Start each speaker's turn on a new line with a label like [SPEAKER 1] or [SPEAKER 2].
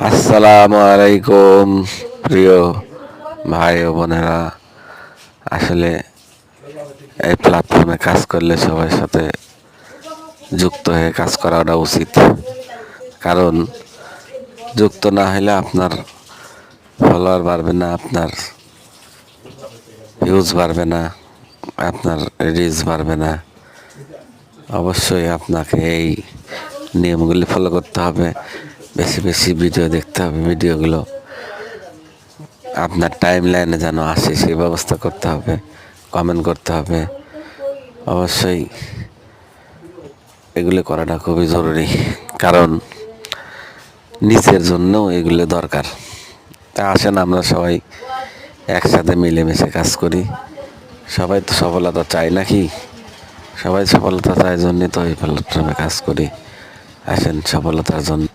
[SPEAKER 1] আসসালামু আলাইকুম প্রিয় ভাই ও বোনেরা। আসলে এই প্ল্যাটফর্মে কাজ করলে সবার সাথে যুক্ত হয়ে কাজ করাটা উচিত, কারণ যুক্ত না হলে আপনার ফলোয়ার বাড়বে না, আপনার ভিউজ বাড়বে না, আপনার রিচ বাড়বে না। অবশ্যই আপনাকে এই নিয়মগুলি ফলো করতে হবে, বেশি বেশি ভিডিও দেখতে হবে, ভিডিওগুলো আপনার টাইম লাইনে যেন আসে সেই ব্যবস্থা করতে হবে, কমেন্ট করতে হবে। অবশ্যই এগুলো করাটা খুবই জরুরি, কারণ নিজের জন্যও এগুলো দরকার। তা আসেন আমরা সবাই একসাথে মিলেমিশে কাজ করি। সবাই তো সফলতা চায় নাকি? সবাই সফলতা চায় জন্যই তো এই প্ল্যাটফর্মে কাজ করি। আসেন সফলতার জন্য